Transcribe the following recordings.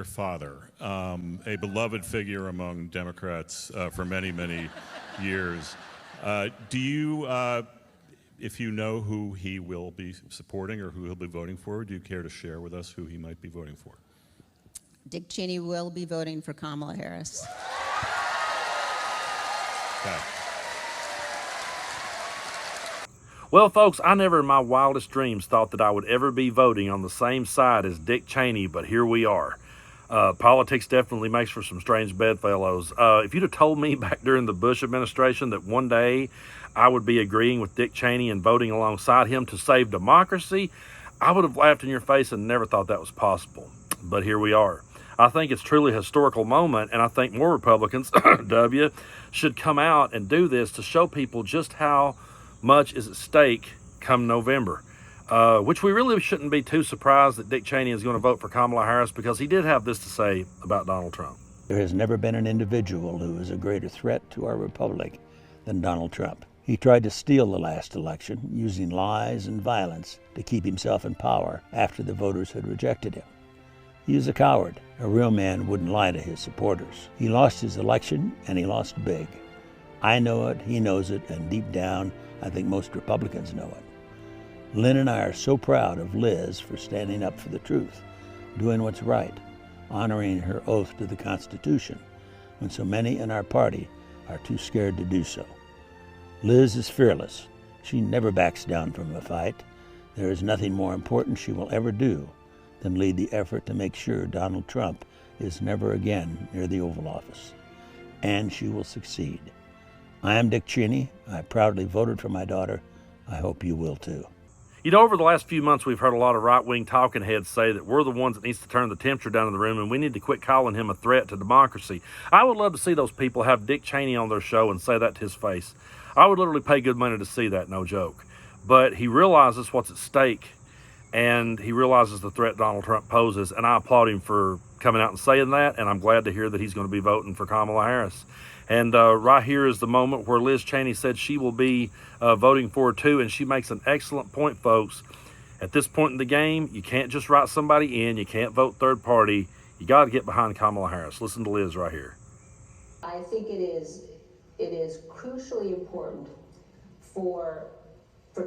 Your father, a beloved figure among Democrats for many, many years. Do you, if you know who he will be supporting or who he'll be voting for, do you care to share with us who he might be voting for? Dick Cheney will be voting for Kamala Harris. Okay. Well, folks, I never in my wildest dreams thought that I would ever be voting on the same side as Dick Cheney, but here we are. Politics definitely makes for some strange bedfellows. If you'd have told me back during the Bush administration that one day I would be agreeing with Dick Cheney and voting alongside him to save democracy, I would have laughed in your face and never thought that was possible. But here we are. I think it's truly a historical moment, and I think more Republicans, W, should come out and do this to show people just how much is at stake come November. Which we really shouldn't be too surprised that Dick Cheney is going to vote for Kamala Harris, because he did have this to say about Donald Trump. There has never been an individual who is a greater threat to our republic than Donald Trump. He tried to steal the last election using lies and violence to keep himself in power after the voters had rejected him. He is a coward. A real man wouldn't lie to his supporters. He lost his election, and he lost big. I know it, he knows it, and deep down, I think most Republicans know it. Lynn and I are so proud of Liz for standing up for the truth, doing what's right, honoring her oath to the Constitution, when so many in our party are too scared to do so. Liz is fearless. She never backs down from a fight. There is nothing more important she will ever do than lead the effort to make sure Donald Trump is never again near the Oval Office. And she will succeed. I am Dick Cheney. I proudly voted for my daughter. I hope you will too. You know, over the last few months, we've heard a lot of right-wing talking heads say that we're the ones that needs to turn the temperature down in the room, and we need to quit calling him a threat to democracy. I would love to see those people have Dick Cheney on their show and say that to his face. I would literally pay good money to see that, no joke. But he realizes what's at stake, and he realizes the threat Donald Trump poses, and I applaud him for coming out and saying that, and I'm glad to hear that he's going to be voting for Kamala Harris. And right here is the moment where Liz Cheney said she will be voting for her too, and she makes an excellent point, folks. At this point in the game, you can't just write somebody in. You can't vote third party. You got to get behind Kamala Harris. Listen to Liz right here. I think it is crucially important for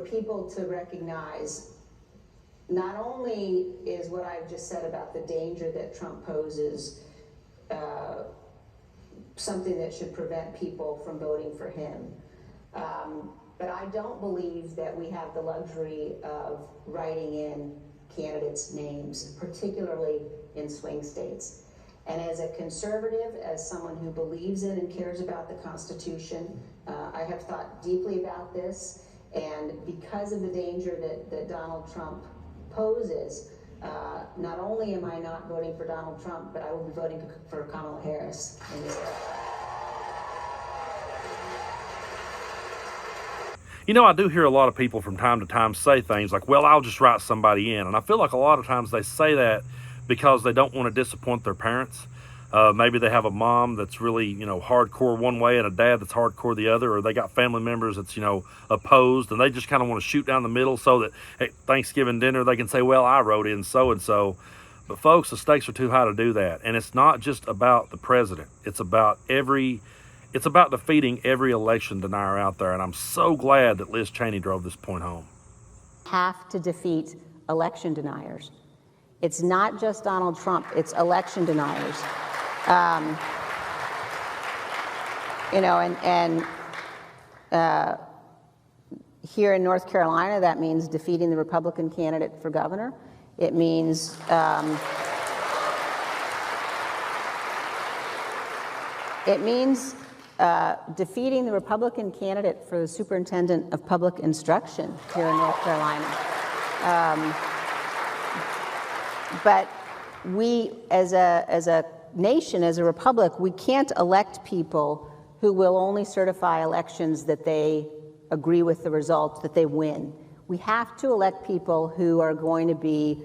people to recognize not only is what I've just said about the danger that Trump poses something that should prevent people from voting for him. But I don't believe that we have the luxury of writing in candidates' names, particularly in swing states. And as a conservative, as someone who believes in and cares about the Constitution, I have thought deeply about this. And because of the danger that Donald Trump poses, not only am I not voting for Donald Trump, but I will be voting for Kamala Harris in this case. You know, I do hear a lot of people from time to time say things like, well, I'll just write somebody in. And I feel like a lot of times they say that because they don't want to disappoint their parents. Maybe they have a mom that's really, hardcore one way and a dad that's hardcore the other, or they got family members that's, opposed, and they just kind of want to shoot down the middle so that at Thanksgiving dinner they can say, well, I wrote in so-and-so. But folks, the stakes are too high to do that. And it's not just about the president. It's about defeating every election denier out there. And I'm so glad that Liz Cheney drove this point home. Have to defeat election deniers. It's not just Donald Trump, it's election deniers. Here in North Carolina, that means defeating the Republican candidate for governor. It means defeating the Republican candidate for the superintendent of public instruction here in North Carolina. But we, as a nation, as a republic, we can't elect people who will only certify elections that they agree with the results, that they win. We have to elect people who are going to be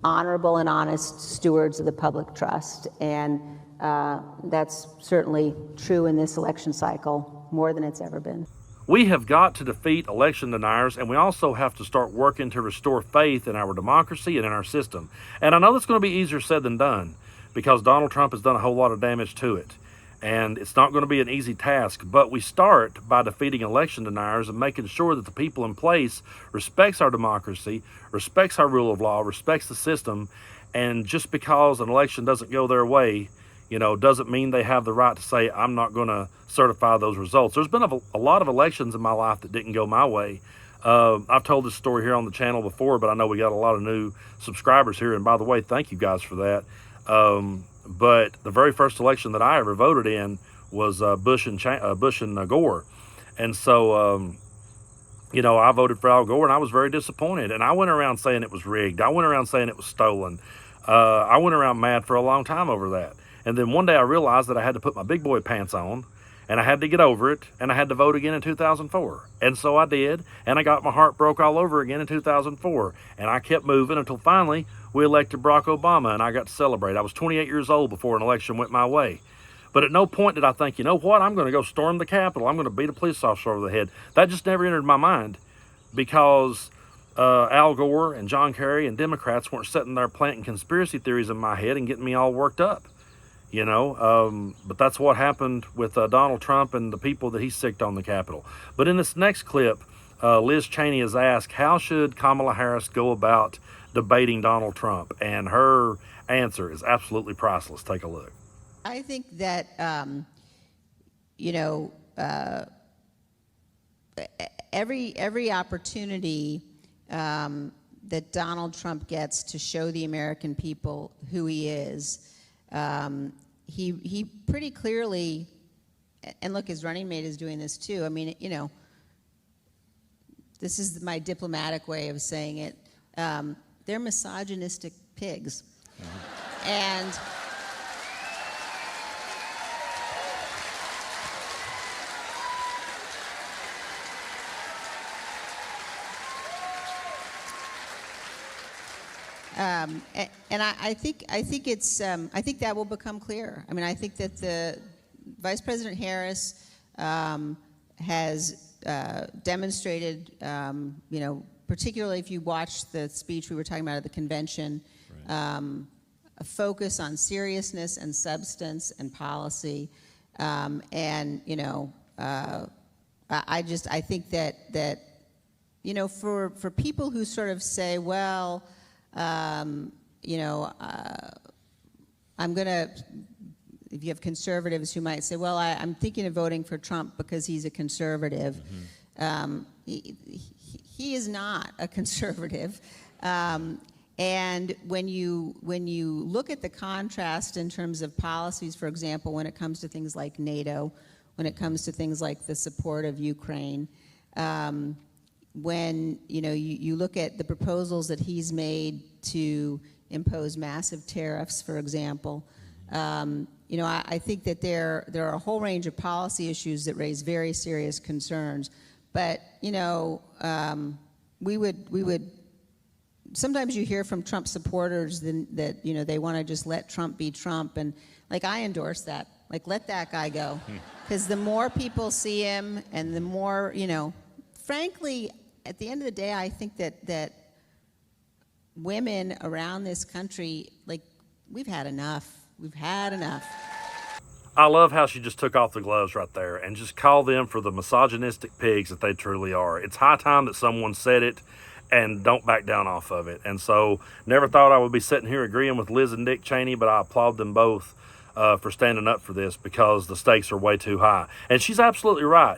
honorable and honest stewards of the public trust. And that's certainly true in this election cycle, more than it's ever been. We have got to defeat election deniers, and we also have to start working to restore faith in our democracy and in our system. And I know that's going to be easier said than done, because Donald Trump has done a whole lot of damage to it. And it's not going to be an easy task, but we start by defeating election deniers and making sure that the people in place respects our democracy, respects our rule of law, respects the system. And just because an election doesn't go their way, doesn't mean they have the right to say, I'm not going to certify those results. There's been a lot of elections in my life that didn't go my way. I've told this story here on the channel before, but I know we got a lot of new subscribers here. And by the way, thank you guys for that. But the very first election that I ever voted in was Bush and Gore. And so, I voted for Al Gore, and I was very disappointed. And I went around saying it was rigged. I went around saying it was stolen. I went around mad for a long time over that. And then one day I realized that I had to put my big boy pants on, and I had to get over it, and I had to vote again in 2004. And so I did, and I got my heart broke all over again in 2004. And I kept moving until finally we elected Barack Obama, and I got to celebrate. I was 28 years old before an election went my way. But at no point did I think, you know what, I'm going to go storm the Capitol. I'm going to beat a police officer over the head. That just never entered my mind, because Al Gore and John Kerry and Democrats weren't sitting there planting conspiracy theories in my head and getting me all worked up. But that's what happened with Donald Trump and the people that he sicked on the Capitol. But in this next clip, Liz Cheney is asked, how should Kamala Harris go about debating Donald Trump? And her answer is absolutely priceless. Take a look. I think that, every opportunity that Donald Trump gets to show the American people who he is, he pretty clearly, and look, his running mate is doing this too. I mean, this is my diplomatic way of saying it. They're misogynistic pigs. And I think that will become clear. I mean, I think that the Vice President Harris has demonstrated, particularly if you watch the speech we were talking about at the convention, right, a focus on seriousness and substance and policy, I think that for people who sort of say, well, I'm going to, if you have conservatives who might say, well, I'm thinking of voting for Trump because he's a conservative. Mm-hmm. He is not a conservative. And when you look at the contrast in terms of policies, for example, when it comes to things like NATO, when it comes to things like the support of Ukraine, when you look at the proposals that he's made to impose massive tariffs, for example, I think that there are a whole range of policy issues that raise very serious concerns. But we would sometimes you hear from Trump supporters that they want to just let Trump be Trump, and I endorse that. Let that guy go, because the more people see him, and the more frankly, at the end of the day, I think that women around this country, we've had enough. We've had enough. I love how she just took off the gloves right there and just called them for the misogynistic pigs that they truly are. It's high time that someone said it and don't back down off of it. And so, never thought I would be sitting here agreeing with Liz and Dick Cheney, but I applaud them both for standing up for this, because the stakes are way too high. And she's absolutely right.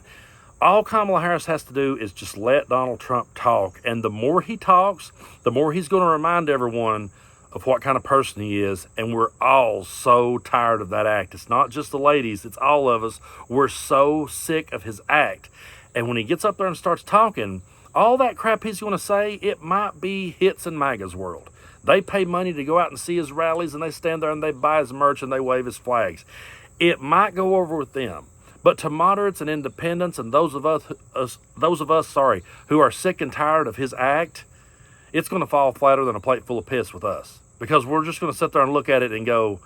All Kamala Harris has to do is just let Donald Trump talk. And the more he talks, the more he's going to remind everyone of what kind of person he is. And we're all so tired of that act. It's not just the ladies, it's all of us. We're so sick of his act. And when he gets up there and starts talking, all that crap he's going to say, it might be hits in MAGA's world. They pay money to go out and see his rallies, and they stand there and they buy his merch and they wave his flags. It might go over with them. But to moderates and independents and those of us who are sick and tired of his act, it's going to fall flatter than a plate full of piss with us, because we're just going to sit there and look at it and go,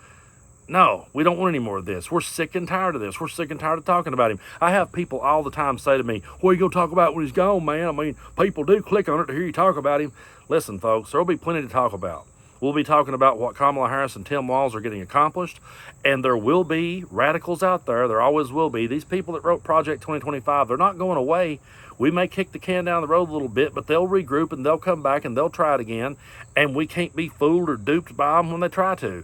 no, we don't want any more of this. We're sick and tired of this. We're sick and tired of talking about him. I have people all the time say to me, what are you going to talk about when he's gone, man? I mean, people do click on it to hear you talk about him. Listen, folks, there'll be plenty to talk about. We'll be talking about what Kamala Harris and Tim Walz are getting accomplished. And there will be radicals out there. There always will be. These people that wrote Project 2025, they're not going away. We may kick the can down the road a little bit, but they'll regroup and they'll come back and they'll try it again. And we can't be fooled or duped by them when they try to.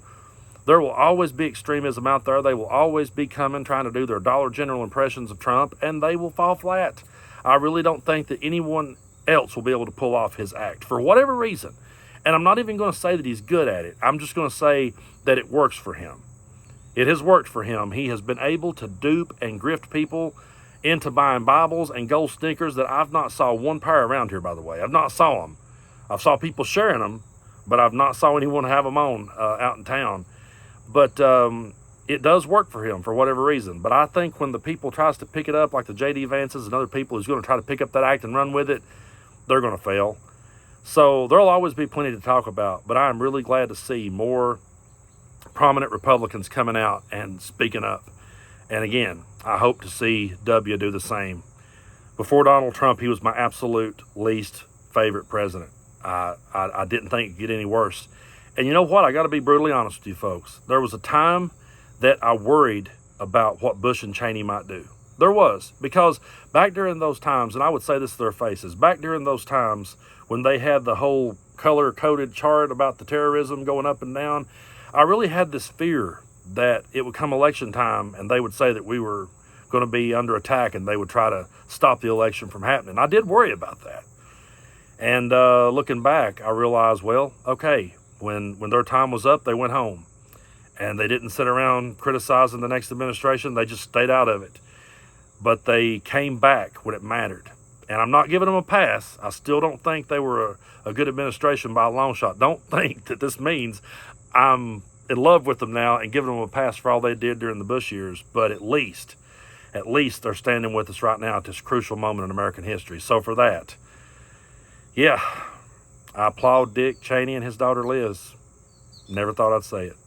There will always be extremism out there. They will always be coming, trying to do their Dollar General impressions of Trump, and they will fall flat. I really don't think that anyone else will be able to pull off his act for whatever reason. And I'm not even going to say that he's good at it. I'm just going to say that it works for him. It has worked for him. He has been able to dupe and grift people into buying Bibles and gold stickers that I've not saw one pair around here, by the way. I've not saw them. I've saw people sharing them, but I've not saw anyone have them on out in town. But it does work for him for whatever reason. But I think when the people tries to pick it up, like the J.D. Vances and other people who's going to try to pick up that act and run with it, they're going to fail. So there'll always be plenty to talk about. But I am really glad to see more prominent Republicans coming out and speaking up. And again, I hope to see W do the same. Before Donald Trump, he was my absolute least favorite president. I didn't think it could get any worse. And you know what? I got to be brutally honest with you folks. There was a time that I worried about what Bush and Cheney might do. There was. Because back during those times, and I would say this to their faces, back during those times when they had the whole color-coded chart about the terrorism going up and down, I really had this fear that it would come election time and they would say that we were going to be under attack and they would try to stop the election from happening. I did worry about that. And looking back, I realized, well, okay, when their time was up, they went home. And they didn't sit around criticizing the next administration. They just stayed out of it. But they came back when it mattered. And I'm not giving them a pass. I still don't think they were a good administration by a long shot. Don't think that this means I'm in love with them now and giving them a pass for all they did during the Bush years. But at least they're standing with us right now at this crucial moment in American history. So for that, yeah, I applaud Dick Cheney and his daughter Liz. Never thought I'd say it.